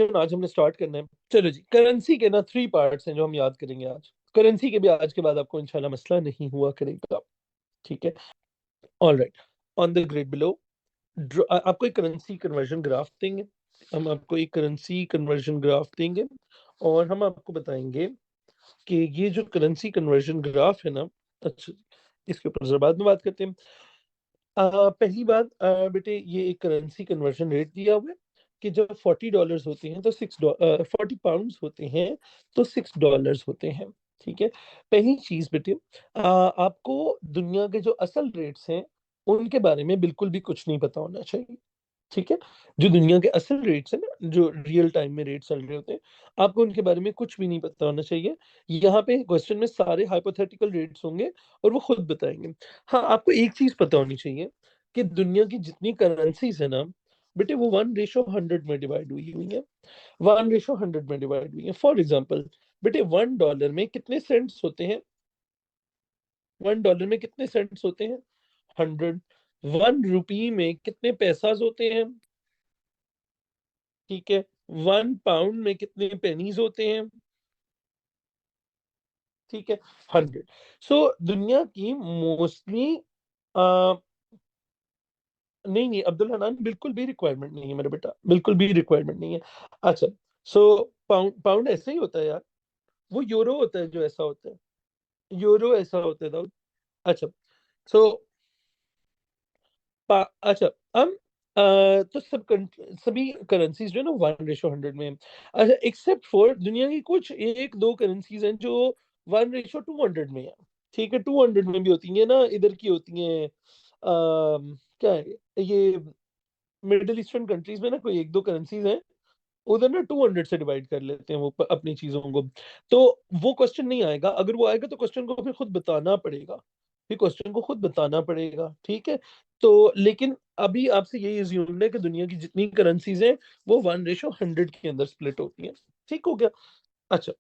Revision आज हमने start करना है। चलो जी, करेंसी के ना 3 पार्ट्स हैं जो हम याद करेंगे आज। करेंसी के भी आज के बाद आपको इंशाल्लाह मसला नहीं हुआ करेगा, ठीक है। All right, on the grid below आपको एक करेंसी कन्वर्जन ग्राफ देंगे। हम आपको एक करेंसी कन्वर्जन ग्राफ देंगे और हम आपको बताएंगे कि ये जो करेंसी कन्वर्जन ग्राफ है ना, अच्छा इसके ऊपर जरा बाद में बात करते हैं। पहली बात, बेटे ये एक करेंसी कन्वर्जन रेट दिया हुआ है कि जब $40 होते हैं तो 40 पाउंड्स होते हैं तो $6 होते हैं, ठीक है। पहली चीज बेटे, आपको दुनिया के जो असल रेट्स हैं उनके बारे में बिल्कुल भी कुछ नहीं पता होना चाहिए, ठीक है। जो दुनिया के असल रेट्स हैं ना, जो रियल टाइम में रेट चल रहे होते हैं, आपको उनके बारे में कुछ भी नहीं पता होना चाहिए। यहाँ पे क्वेश्चन में सारे हाइपोथेटिकल रेट्स होंगे और वो खुद बताएंगे। हाँ, आपको एक चीज पता होनी चाहिए कि दुनिया की जितनी करेंसीज है ना बेटे, वो 1:100 में डिवाइड हुई हुई है। 1:100 में डिवाइड हुई है। फॉर एग्जाम्पल बेटे, $1 में कितने सेंट्स होते हैं? $1 में कितने सेंट्स होते हैं? 100। 1 रुपी में कितने पैसाज होते हैं? ठीक है। 1 पाउंड में कितने पेनीज होते हैं? ठीक है, 100। सो दुनिया की मोस्टली, नहीं नहीं अब्दुल हनान, बिल्कुल भी रिक्वायरमेंट नहीं है मेरा बेटा, बिल्कुल भी रिक्वायरमेंट नहीं है। अच्छा, सो पाउंड पाउंड ऐसे ही होता है यार। वो यूरो होता है जो ऐसा होता है। यूरो ऐसा होता है दाऊद। अच्छा, सो अच्छा, हम तो सभी करेंसीज जो है ना 1:100 में है। अच्छा, एक्सेप्ट फॉर दुनिया की कुछ एक दो करेंसीज हैं जो 1:200 में है। ठीक है, 200 में भी होती है ना, इधर की होती हैं। क्या है ये, मिडिल ईस्टर्न कंट्रीज में ना कोई एक दो करेंसीज हैं, उधर ना 200 से डिवाइड कर लेते हैं वो अपनी चीजों को। तो वो क्वेश्चन नहीं आएगा। अगर वो आएगा तो क्वेश्चन को फिर खुद बताना पड़ेगा, फिर क्वेश्चन को खुद बताना पड़ेगा, ठीक है। तो लेकिन अभी आपसे यही अज्यूम है कि दुनिया की जितनी करेंसीज हैं वो 1:100 के अंदर स्प्लिट होती हैं। ठीक हो गया। अच्छा,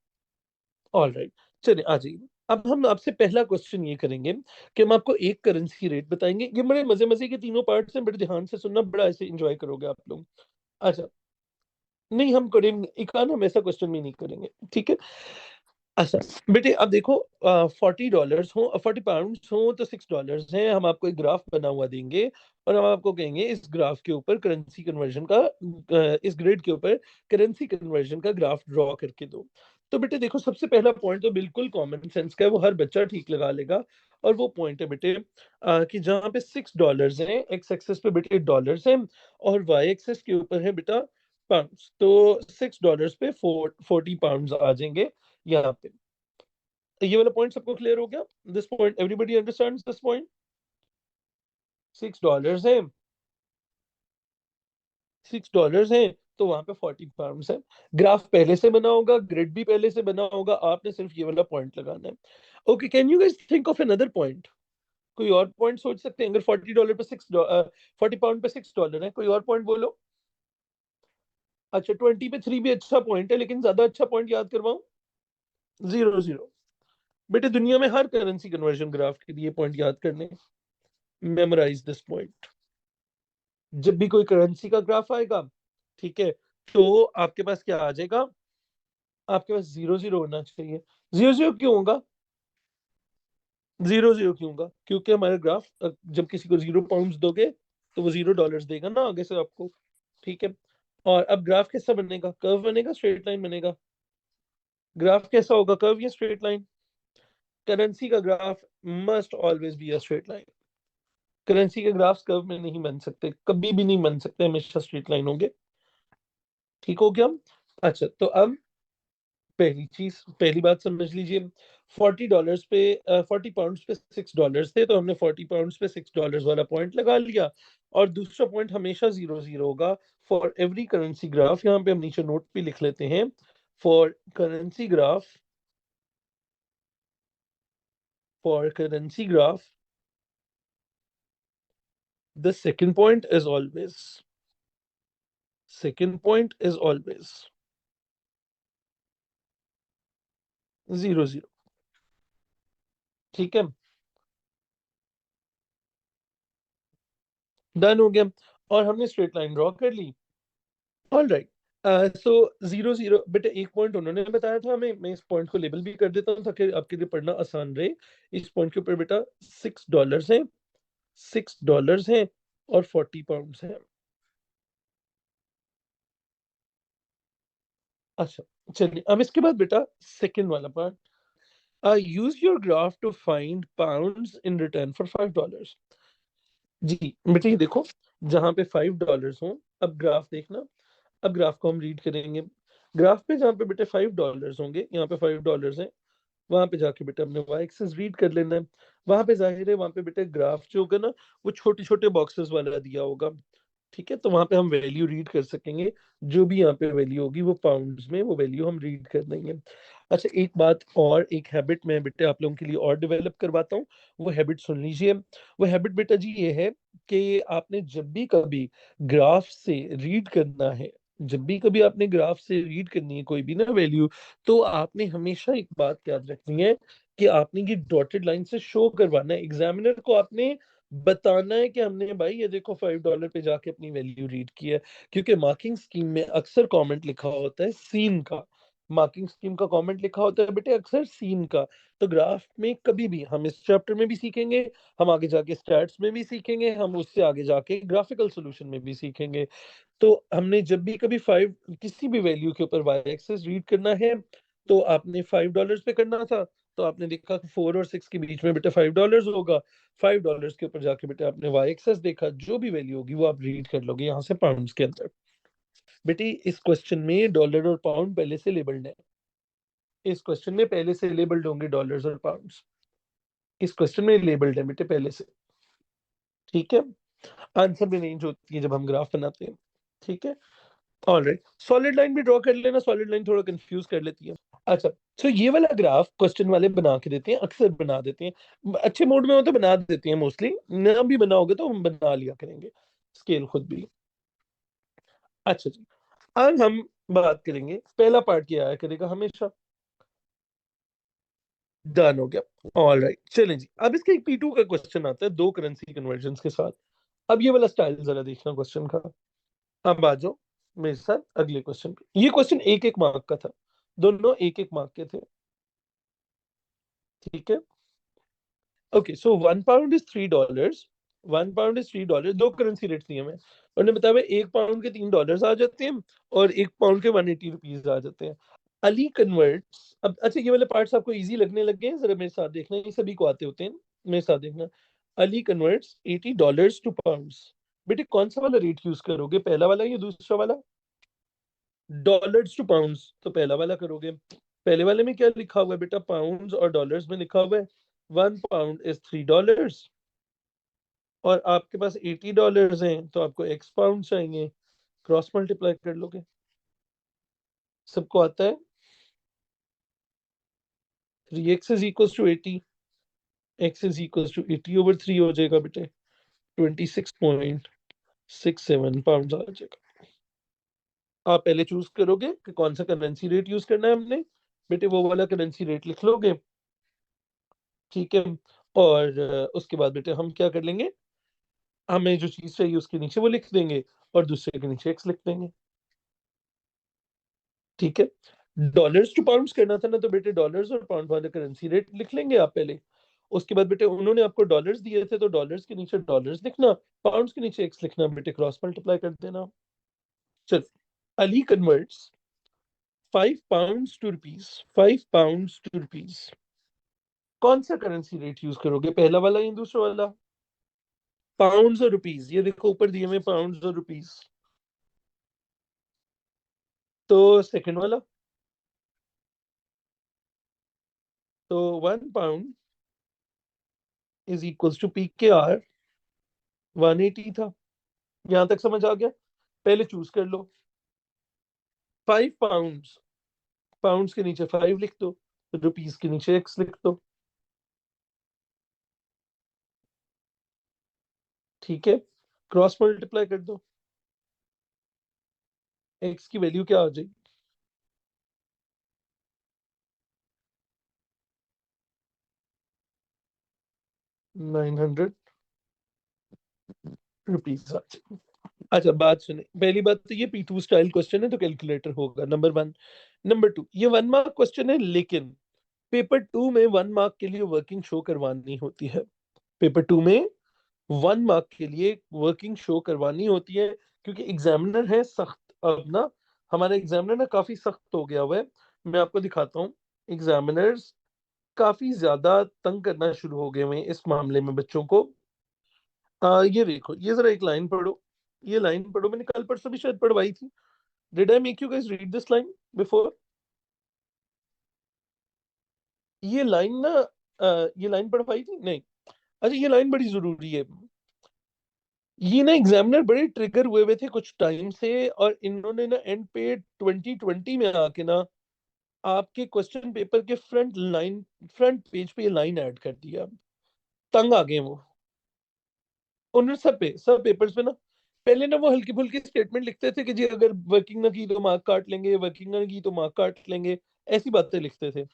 ऑल राइट, चलिए आ जाइए। अब हम आपसे पहला क्वेश्चन ये करेंगे कि हम आपको एक करेंसी रेट बताएंगे। ये बड़े मजे मजे के तीनों पार्ट्स हैं, बड़े ध्यान से सुनना, बड़ा ऐसे एंजॉय करोगे आप लोग। अच्छा, नहीं हम करेंगे इकान, हम ऐसा क्वेश्चन भी नहीं करेंगे, ठीक है। अच्छा बेटे, अब देखो, $40 हो, 40 पाउंड हो तो $6 है। हम आपको एक ग्राफ बना हुआ देंगे और हम आपको कहेंगे इस ग्राफ के ऊपर करेंसी कन्वर्जन का, इस ग्रिड के ऊपर करेंसी कन्वर्जन का ग्राफ ड्रॉ करके दो। तो बेटे देखो, सबसे पहला पॉइंट तो बिल्कुल कॉमन सेंस का है, वो हर बच्चा ठीक लगा लेगा। और वो पॉइंट है बेटे, कि जहाँ पे $6 है, एक्स एक्सेस पे बेटे डॉलर्स है और वाई एक्सेस के ऊपर है बेटा पाउंड्स। तो $6 पे 40 पाउंड्स आ जाएंगे यहाँ पे। तो ये वाला पॉइंट सबको क्लियर हो गया? This point everybody understands this point. $6 है, $6 है, तो वहां पे 40 पाउंड है। ग्राफ पहले से बना होगा, ग्रिड भी पहले से बना होगा, आपने सिर्फ ये वाला पॉइंट लगाना है। Okay, can you guys think of another point? कोई और पॉइंट सोच सकते हैं? अगर $40 पे 40 पाउंड पे $6 है, कोई और पॉइंट बोलो। अच्छा, 20 पे 3 भी अच्छा पॉइंट है, लेकिन ज्यादा अच्छा पॉइंट याद करवाऊं? 0 0। बेटे दुनिया में हर करेंसी कन्वर्जन ग्राफ के लिए पॉइंट याद करने, मेमोराइज दिस पॉइंट। जब भी कोई करेंसी का ग्राफ आएगा, ठीक है, तो आपके पास क्या आ जाएगा? आपके पास 0 0 होना चाहिए। 0 0 क्यों होगा? 0 0 क्यों होगा? क्योंकि हमारा ग्राफ, जब किसी को 0 पाउंड दोगे तो वो $0 देगा ना आगे से आपको, ठीक है। और अब ग्राफ कैसा बनेगा? कर्व बनेगा, स्ट्रेट लाइन बनेगा? ग्राफ कैसा होगा, कर्व या स्ट्रेट लाइन? करेंसी का graph must always be a straight line. Currency के ग्राफ्स कर्व में नहीं बन सकते, कभी भी नहीं बन सकते, हमेशा स्ट्रेट लाइन होंगे। ठीक हो गया? अच्छा, तो अब पहली चीज, पहली बात समझ लीजिए। $40 पे, 40 पाउंड पे $6 थे, तो हमने 40 पाउंड पे $6 वाला पॉइंट लगा लिया। और दूसरा पॉइंट हमेशा 0 0 होगा फॉर एवरी करेंसी ग्राफ। यहाँ पे हम नीचे नोट पे लिख लेते हैं, for currency graph, for currency graph the second point is always, second point is always 0 0। ठीक है, डन हो गया। और हमने स्ट्रेट लाइन ड्रॉ कर ली। ऑल राइट, सो 0 0 बेटा एक पॉइंट उन्होंने बताया था हमें, मैं इस पॉइंट को लेबल भी कर देता हूँ ताकि आपके लिए पढ़ना आसान रहे। इस पॉइंट के ऊपर बेटा $6 हैं, $6 हैं और 40 पाउंड्स हैं। अच्छा, चलिए अब इसके बाद बेटा सेकंड वाला part, use your graph to find pounds in return for $5। जी बेटा ये देखो, जहां पे $5 हो, अब ग्राफ देखना, अब ग्राफ को हम रीड करेंगे। ग्राफ पे जहाँ पे बेटे $5 होंगे, यहाँ पे $5 है, वहां पे जाके बेटा हमने वाई एक्सिस रीड कर लेना है। वहां पे जाहिर है, वहां पे बेटे ग्राफ जो होगा ना, वो छोटे छोटे बॉक्सेस वाला दिया होगा। ठीक है, तो वहां पे हम वैल्यू रीड कर सकेंगे। जो भी यहाँ पे वैल्यू होगी वो पाउंड्स में, वो वैल्यू हम रीड कर देंगे। अच्छा, एक बात और, एक हैबिट मैं बेटे आप लोगों के लिए और डेवलप करवाता हूँ, वो हैबिट सुन लीजिए। वो हैबिट बेटा जी ये है कि आपने जब भी कभी ग्राफ से रीड करना है, जब भी कभी आपने ग्राफ से रीड करनी है कोई भी ना वैल्यू, तो आपने हमेशा एक बात याद रखनी है कि आपने ये डॉटेड लाइन से शो करवाना है एग्जामिनर को, आपने बताना है कि हमने भाई ये देखो $5 पे जाके अपनी वैल्यू रीड की है। क्योंकि मार्किंग स्कीम में अक्सर कमेंट लिखा होता है सीन का, मार्किंग स्कीम का कमेंट लिखा होता है बेटे अक्सर सीन का। तो ग्राफ में कभी भी, हम इस चैप्टर में भी सीखेंगे, हम आगे जाके स्टैट्स में भी सीखेंगे, हम उससे आगे जाके ग्राफिकल सॉल्यूशन में भी सीखेंगे। तो हमने जब भी कभी 5 किसी भी वैल्यू के ऊपर वाई एक्सेस रीड करना है, तो आपने $5 पे करना था, तो आपने देखा कि 4 और 6 के बीच में बेटा $5 होगा। $5 के ऊपर जाके बेटा आपने वाई एक्सेस देखा, जो भी वैल्यू होगी वो आप रीड कर लोगे यहाँ से पाउंड्स के अंदर। बेटी इस क्वेश्चन में डॉलर और पाउंड पहले से लेबल्ड है, इस क्वेश्चन में पहले से लेबल्ड होंगे डॉलर्स और पाउंड्स, इस क्वेश्चन में लेबल्ड है बेटे पहले से। ठीक है, आंसर भी रेंज होती है जब हम ग्राफ बनाते हैं। ठीक है, ऑलराइट, सॉलिड लाइन भी ड्रॉ कर लेना, सॉलिड लाइन थोड़ा कंफ्यूज कर लेती है। अच्छा, तो ये वाला ग्राफ क्वेश्चन वाले बना के देते हैं, अक्सर बना देते हैं, अच्छे मूड में हो तो बना देते हैं, मोस्टली ना भी बनाओगे तो हम बना लिया करेंगे स्केल खुद भी। अच्छा जी, अब हम बात करेंगे, पहला पार्ट क्या आया करेगा हमेशा, डन हो गया। ऑल राइट, चलें जी, अब इसका एक P2 का क्वेश्चन आता है, दो करेंसी कन्वर्जन के साथ। अब ये वाला स्टाइल जरा देखना क्वेश्चन का। अब आ जाओ मेरे साथ अगले क्वेश्चन पे, ये क्वेश्चन एक एक मार्क का था, दोनों एक एक मार्क के थे। ठीक है, ओके, सो $1 इज $3, $1 इज $3, दो करेंसी रेट दिए हमें, उन्होंने बताया भाई एक पाउंड के $3 आ जाते हैं और एक पाउंड के ₹180 आ जाते हैं। अली कन्वर्ट्स, अब अच्छा ये वाले पार्ट्स आपको इजी लगने लग गए हैं, जरा मेरे साथ देखना, ये सभी को आते होते हैं, मेरे साथ देखना। अली कन्वर्ट्स $80 टू पाउंड्स, बेटे कौन सा वाला रेट यूज करोगे, पहला वाला या दूसरा वाला? डॉलर्स टू पाउंड्स तो पहला वाला करोगे। पहले वाले में क्या लिखा हुआ है बेटा, पाउंड्स और डॉलर्स में लिखा हुआ है $1 इज $3, और आपके पास $80 हैं, तो आपको एक्स पाउंड चाहिए, क्रॉस मल्टीप्लाई कर लोगे, सबको आता है। 3x is equal to 80, x is equal to 80/3 हो जाएगा बेटे, 26.67 पाउंड आ जाएगा। आप पहले चूज करोगे कि कौन सा करेंसी रेट यूज करना है हमने, बेटे वो वाला करेंसी रेट लिख लोगे। ठीक है, और उसके बाद बेटे हम क्या कर लेंगे, हमें जो चीज चाहिए उसके नीचे वो लिख देंगे, और दूसरे के नीचे एक्स लिख देंगे। ठीक है, डॉलर्स टू पाउंड्स करना था ना, तो बेटे डॉलर्स और पाउंड वाले करेंसी रेट लिख लेंगे आप पहले। उसके बाद बेटे उन्होंने आपको डॉलर्स दिए थे, तो डॉलर्स के नीचे डॉलर्स लिखना, पाउंड्स के नीचे एक्स लिखना, बेटे क्रॉस मल्टीप्लाई कर देना। चल, Ali converts £5 to rupees, £5 to rupees, कौन सा करेंसी रेट यूज करोगे, पहला वाला या दूसरा वाला? पाउंड्स और रुपीज, ये देखो ऊपर दिए हुए पाउंड्स और रुपीज, तो सेकंड वाला। तो £1 इज इक्वल्स टू PKR 180 था, यहां तक समझ आ गया? पहले चूज कर लो, 5 पाउंड्स, पाउंड्स के नीचे 5 लिख दो, रुपीज के नीचे एक्स लिख दो। ठीक है, क्रॉस मल्टीप्लाई कर दो, एक्स की वैल्यू क्या आ जाएगी? 900 रुपीज आ जाएगी। अच्छा बात सुने, पहली बात तो ये P2 स्टाइल क्वेश्चन है तो कैलकुलेटर होगा, नंबर वन। नंबर टू, ये 1 मार्क क्वेश्चन है, लेकिन पेपर 2 में 1 मार्क के लिए वर्किंग शो करवानी होती है। पेपर 2 में 1 मार्क के लिए वर्किंग शो करवानी होती है, क्योंकि एग्जामिनर है सख्त। अब ना हमारा एग्जामिनर ना काफी सख्त हो गया हुआ है। मैं आपको दिखाता हूँ, एग्जामिनर्स काफी ज्यादा तंग करना शुरू हो गए हुए हैं इस मामले में बच्चों को। ये देखो, ये जरा एक लाइन पढ़ो, ये लाइन पढ़ो, मैंने कल परसों भी शायद पढ़वाई थी। Did I make you guys read this line before? ये लाइन ना ये लाइन पढ़वाई थी नहीं? अच्छा, ये लाइन बड़ी जरूरी है। ये ना एग्जामिनर बड़े ट्रिगर हुए हुए थे कुछ टाइम से, और इन्होंने ना एंड पे 2020 में आके ना आपके क्वेश्चन पेपर के फ्रंट पेज पे ये लाइन ऐड कर दिया। तंग आ गए वो। उन्होंने सब पेपर्स पे ना पहले ना वो हल्की फुल्की स्टेटमेंट लिखते थे कि जी अगर वर्किंग ना की तो मार्क काट लेंगे, वर्किंग ना की तो मार्क काट लेंगे, ऐसी बातें लिखते थे।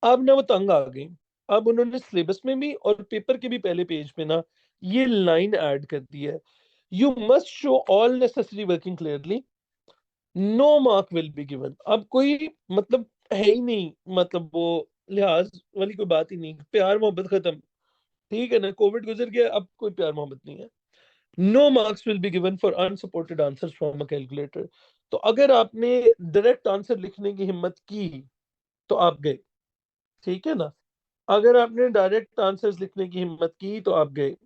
अब ना वो तंग आ गई। अब उन्होंने सिलेबस में भी और पेपर के भी पहले पेज पे ना ये लाइन ऐड कर दी है, you must show all necessary working clearly, no mark will be given. अब कोई मतलब है ही नहीं, मतलब वो लिहाज वाली कोई बात ही नहीं, प्यार मोहब्बत खत्म। ठीक है ना, कोविड गुजर गया, अब कोई प्यार मोहब्बत नहीं है। No marks will be given for unsupported answers from a calculator. तो अगर आपने डायरेक्ट आंसर लिखने की हिम्मत की तो आप गए। ठीक है ना, अगर आपने डायरेक्ट आंसर्स लिखने की हिम्मत की तो आप गए।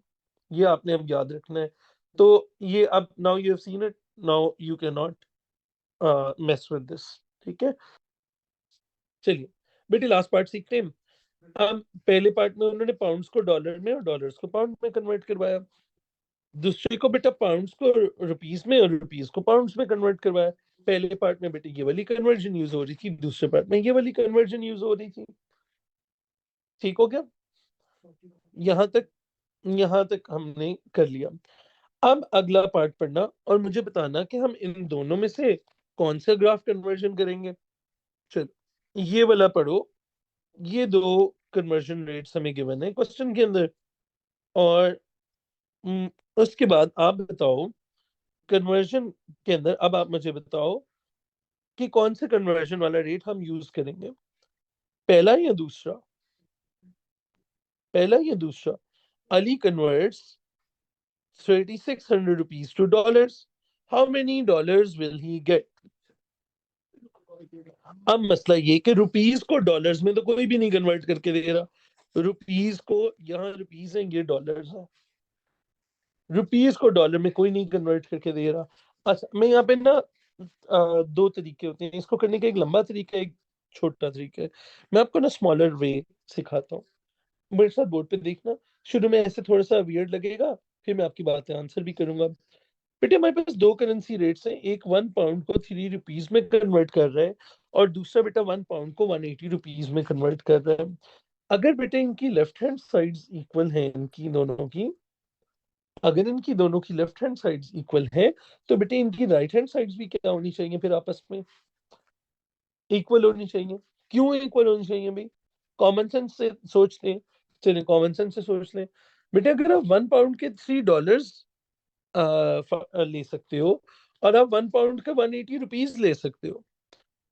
ये आपने अब याद रखना है। तो ये अब now you have seen it, now you can not mess with this. ठीक है, चलिए बेटे लास्ट पार्ट सीखते हैं। अब पहले पार्ट में उन्होंने पाउंड्स को डॉलर में और डॉलर्स को पाउंड में कन्वर्ट करवाया। दूसरे को बेटा पाउंड्स को रुपीस में और रुपीस को पाउंड्स में कन्वर्ट करवाया। पहले पार्ट में बेटे ये वाली कन्वर्जन यूज हो रही थी, दूसरे पार्ट में ये वाली कन्वर्जन यूज हो रही थी। ठीक हो गया? यहाँ तक, यहाँ तक हमने कर लिया। अब अगला पार्ट पढ़ना और मुझे बताना कि हम इन दोनों में से कौन सा ग्राफ कन्वर्जन करेंगे। चलो ये वाला पढ़ो। ये दो कन्वर्जन रेट्स हमें गिवन है क्वेश्चन के अंदर, और हम्म, उसके बाद आप बताओ कन्वर्जन के अंदर, अब आप मुझे बताओ कि कौन से कन्वर्जन वाला रेट हम यूज करेंगे, पहला या दूसरा? पहला या दूसरा? Ali converts 3600 rupees to dollars. How many dollars will he get? अब मसला ये कि रुपीस को डॉलर्स में तो कोई भी नहीं कन्वर्ट करके दे रहा। रुपीस को, यहाँ रुपीस है, ये डॉलर्स है। रुपीस को डॉलर में कोई नहीं कन्वर्ट करके दे रहा। अच्छा, मैं यहाँ पे ना दो तरीके होते हैं इसको करने का, एक लंबा तरीका है, एक छोटा तरीका है। मैं आपको ना स्मॉलर वे सिखाता हूँ, मेरे साथ बोर्ड पे देखना। शुरू में ऐसे थोड़ा सा वियर्ड लगेगा, फिर मैं आपकी बातें आंसर भी करूंगा। बेटे हमारे पास दो करेंसी रेट्स हैं, एक 1 पाउंड को 3 रुपीज में कन्वर्ट कर रहा है, और दूसरा बेटा 1 पाउंड को 180 रुपीज में कन्वर्ट कर रहा है। अगर बेटे इनकी लेफ्ट हैंड साइड्स इक्वल है, इनकी दोनों की, अगर इनकी दोनों की लेफ्ट हैंड साइड्स इक्वल है, तो बेटे इनकी राइट हैंड साइड्स भी क्या होनी चाहिए फिर आपस में? इक्वल होनी चाहिए। क्यों इक्वल होनी चाहिए भाई? कॉमन सेंस से सोचते हैं। चलिए कॉमन सेंस से सोच लें। बेटे अगर आप 1 पाउंड के $3 ले सकते हो, और आप 1 पाउंड का 180 रुपीज ले सकते हो।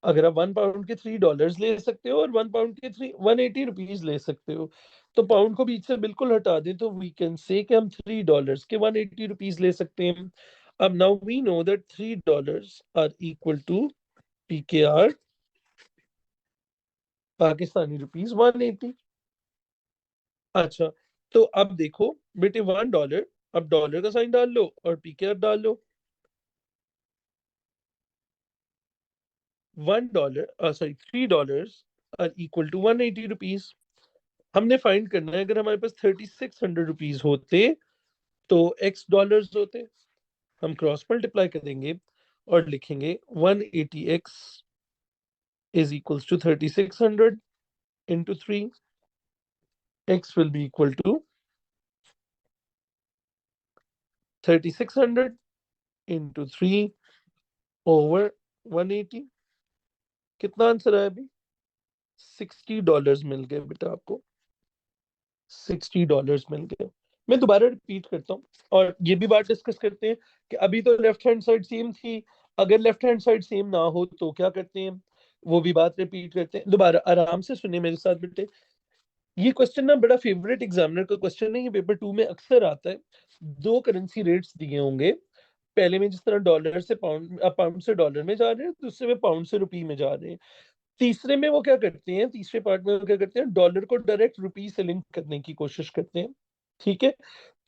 अगर आप 1 पाउंड के $3 ले सकते हो और 1 पाउंड के 180 रुपीज ले सकते हो, तो पाउंड को बीच से बिल्कुल हटा दें तो वी कैन से कि हम $3 के 180 रुपीज ले सकते हैं। अब now we know that $3 are equal to PKR, Pakistani rupees 180। अच्छा, तो अब देखो बेटे $1, अब डॉलर का साइन डाल लो और PKR डाल लो। $1 sorry $3 are equal to 180 rupees. हमने फाइंड करना है, अगर हमारे पास 3600 रुपीज होते तो एक्स डॉलर्स होते। हम क्रॉस मल्टीप्लाई करेंगे और लिखेंगे 180x is equals to 3600 into 3। x will be equal to 3600 into 3 over 180। कितना आंसर आया अभी? $60 मिल गए बेटा आपको, $60 मिल गए। मैं दोबारा रिपीट करता हूँ और ये भी बात डिस्कस करते हैं कि अभी तो लेफ्ट हैंड साइड सेम थी, अगर लेफ्ट हैंड साइड सेम ना हो तो क्या करते हैं, वो भी बात रिपीट करते हैं। दोबारा आराम से सुनिए मेरे साथ बेटे। ये क्वेश्चन ना बड़ा फेवरेट एग्जामिनर का क्वेश्चन है, ये पेपर 2 में अक्सर आता है। दो करेंसी रेट्स दिए होंगे, पहले में जिस तरह डॉलर से पाउंड, पाउंड से डॉलर में जा रहे हैं, दूसरे में पाउंड से रुपी में जा रहे हैं। तीसरे में वो क्या करते हैं, तीसरे पार्ट में वो क्या करते हैं, डॉलर को डायरेक्ट रुपी से लिंक करने की कोशिश करते हैं। ठीक है,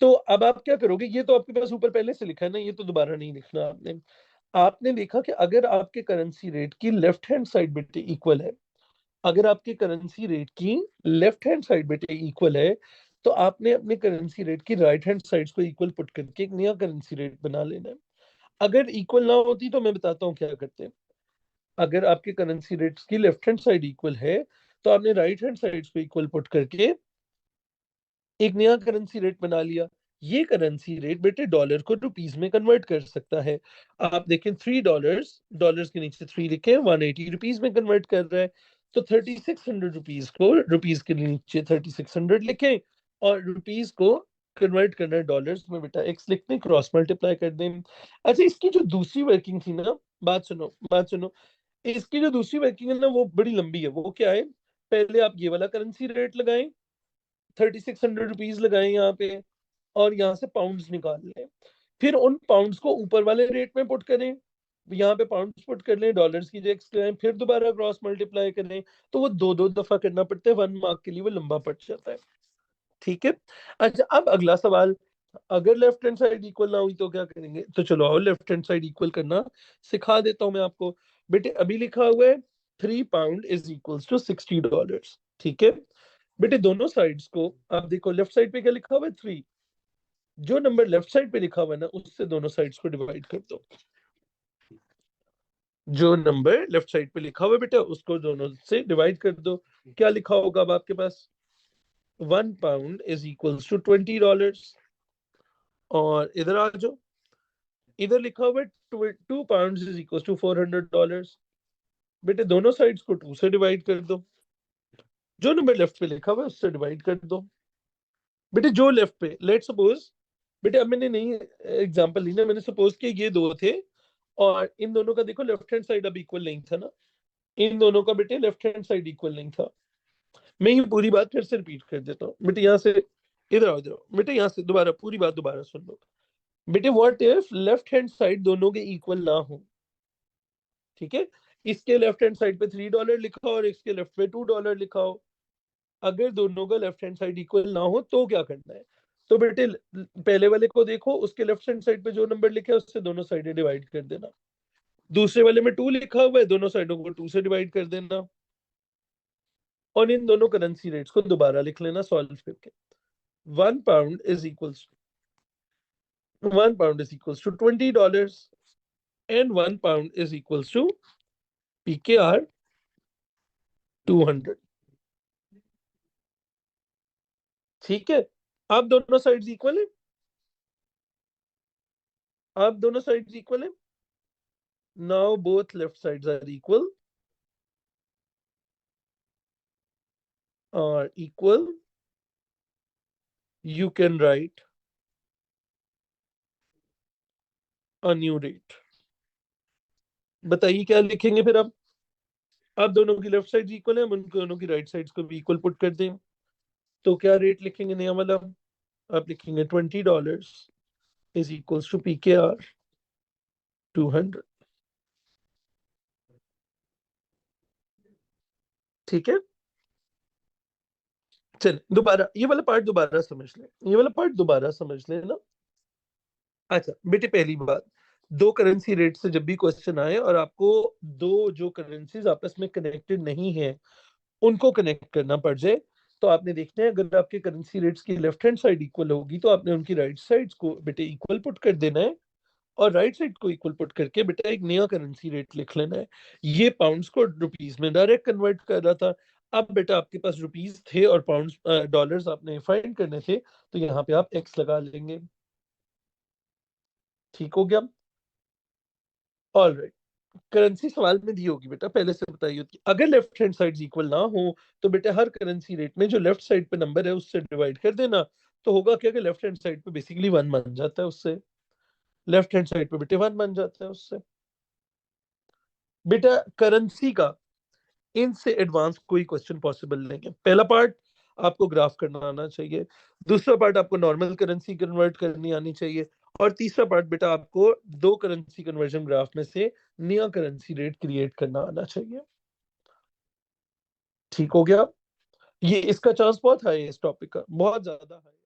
तो अब आप क्या करोगे, ये तो आपके पास ऊपर पहले से लिखा है ना, ये तो दोबारा नहीं लिखना आपने। आपने देखा कि अगर आपके करेंसी रेट की लेफ्ट हैंड साइड बेटे इक्वल है, अगर आपके करेंसी रेट की लेफ्ट हैंड साइड बेटे इक्वल है, तो आपने अपने करेंसी रेट की राइट हैंड साइड्स को इक्वल पुट करके एक नया करेंसी रेट बना लेना है। अगर इक्वल ना होती तो मैं बताता हूँ क्या करते हैं। अगर आपके करेंसी रेट्स की लेफ्ट हैंड साइड इक्वल है, तो आपने राइट हैंड साइड्स को इक्वल पुट करके एक नया करेंसी रेट बना लिया। ये करेंसी रेट बेटे डॉलर को रुपीस में कन्वर्ट कर सकता है। आप देखें $3, डॉलर्स के नीचे 3 लिखे, 180 रुपीस में कन्वर्ट कर रहा है। तो 3600 रुपीस को रुपीस के नीचे 3600 लिखें, और रुपीस को कन्वर्ट करना है डॉलर्स में बेटा, एक्स लिखते क्रॉस मल्टीप्लाई कर दें। अच्छा, इसकी जो दूसरी वर्किंग थी ना, बात सुनो, इसकी जो दूसरी वर्किंग है ना, वो बड़ी लंबी है। वो क्या है, पहले आप ये वाला करेंसी रेट लगाएं, 3600 रुपीज लगाएं यहाँ पे, और यहाँ से पाउंड्स निकाल लें। फिर उन पाउंड्स को ऊपर वाले रेट में पुट करें, यहाँ पे पाउंड्स पुट कर लें, डॉलर्स की जगह लगाएं, फिर दोबारा क्रॉस मल्टीप्लाई करें। तो वो दो दो दफा करना पड़ता है, 1 मार्क के लिए वो लंबा पड़ जाता है। ठीक है। अच्छा, अब अगला सवाल, अगर लेफ्ट हैंड साइड इक्वल ना हुई तो क्या करेंगे, तो चलो आओ लेफ्ट हैंड साइड इक्वल करना सिखा देता हूं मैं आपको। बेटे अभी लिखा हुआ है 3 पाउंड इज इक्वल्स टू $60। ठीक है, बेटे दोनों साइड्स को आप देखो, लेफ्ट साइड पे क्या लिखा हुआ है 3, जो नंबर लेफ्ट साइड पे लिखा हुआ है ना, उससे दोनों साइड्स को डिवाइड कर दो। जो नंबर लेफ्ट साइड पे लिखा हुआ है बेटा, उसको दोनों से डिवाइड कर दो। क्या लिखा होगा अब आपके पास, 1 पाउंड इज इक्वल्स टू $20। और इधर आ जाओ, इधर लिखा हुआ है 2 पाउंड इज इक्वल टू $400। बेटे दोनों साइड्स को 2 से डिवाइड कर दो, जो नंबर लेफ्ट पे लिखा हुआ है उससे डिवाइड कर दो। बेटे जो लेफ्ट पे, लेट सपोज, बेटे अब मैंने नहीं एग्जांपल ली ना, मैंने सपोज कि ये दो थे, और इन दोनों का देखो लेफ्ट हैंड साइड अब इक्वल नहीं था ना, इन दोनों का बेटे लेफ्ट हैंड साइड इक्वल नहीं था। मैं ये पूरी बात फिर से रिपीट कर देता हूँ बेटे, यहाँ से इधर आओ, इधर आओ बेटे, यहाँ से दोबारा पूरी बात दोबारा सुन लो। बेटे what if left hand side दोनों के इक्वल ना हो, ठीक है, इसके लेफ्ट हैंड साइड पे $3 लिखा हो और इसके लेफ्ट पे $2 लिखा हो, अगर दोनों का लेफ्ट हैंड साइड इक्वल ना हो तो क्या करना है। तो बेटे पहले वाले को देखो, उसके लेफ्ट हैंड साइड पे जो नंबर लिखे है उससे दोनों साइडें डिवाइड कर देना। दूसरे वाले में 2 लिखा हुआ है, दोनों साइडों को 2 से डिवाइड कर देना, और इन दोनों करेंसी रेट्स को दोबारा लिख लेना सॉल्व करके। 1 pound is equals to $20, and 1 pound is equals to PKR 200। ठीक है, अब दोनों साइड्स इक्वल है, अब दोनों साइड्स इक्वल है। Now both left sides are equal, you can write a new rate। बताइए क्या लिखेंगे फिर अब दोनों की लेफ्ट साइड इक्वल है, हम उन दोनों की राइट साइड्स को भी इक्वल पुट कर दें, तो क्या रेट लिखेंगे नया वाला, आप लिखेंगे $20 इज इक्वल्स टू PKR 200। ठीक है, चल दोबारा ये वाला पार्ट दोबारा समझ ले, ये वाला पार्ट दोबारा समझ ले ना। अच्छा बेटे, पहली बात, दो करेंसी रेट से जब भी क्वेश्चन आए और आपको दो जो करेंसीज आपस में कनेक्टेड नहीं है उनको कनेक्ट करना पड़ जाए, तो आपने देखना है अगर आपके करेंसी रेट्स की लेफ्ट हैंड साइड इक्वल होगी तो आपने उनकी राइट साइड्स को बेटे इक्वल पुट कर देना है, और राइट साइड को इक्वल पुट करके बेटा एक नया करेंसी रेट लिख लेना है। ये पाउंड्स को रुपीस में डायरेक्ट कन्वर्ट कर रहा था। अब बेटा आपके पास रुपीस थे और पाउंड्स डॉलर्स आपने फाइंड करने थे, तो यहाँ पे आप एक्स लगा लेंगे। ठीक हो गया, ऑल राइट। करेंसी सवाल में दी होगी बेटा, पहले से बताई होती, अगर लेफ्ट हैंड साइड इक्वल ना हो तो बेटा हर करेंसी रेट में जो लेफ्ट साइड पे नंबर है उससे डिवाइड कर देना, तो होगा क्या कि लेफ्ट हैंड साइड पे बेसिकली 1 बन जाता है उससे, लेफ्ट हैंड साइड पे बेटे 1 बन जाता है उससे। बेटा करेंसी का इनसे एडवांस कोई क्वेश्चन पॉसिबल नहीं है। पहला पार्ट आपको ग्राफ करना आना चाहिए, दूसरा पार्ट आपको नॉर्मल करेंसी कन्वर्ट करनी आनी चाहिए, और तीसरा पार्ट बेटा आपको दो करेंसी कन्वर्जन ग्राफ में से नया करेंसी रेट क्रिएट करना आना चाहिए। ठीक हो गया? ये इसका चांस बहुत हाई है, इस टॉपिक का बहुत ज्यादा हाई।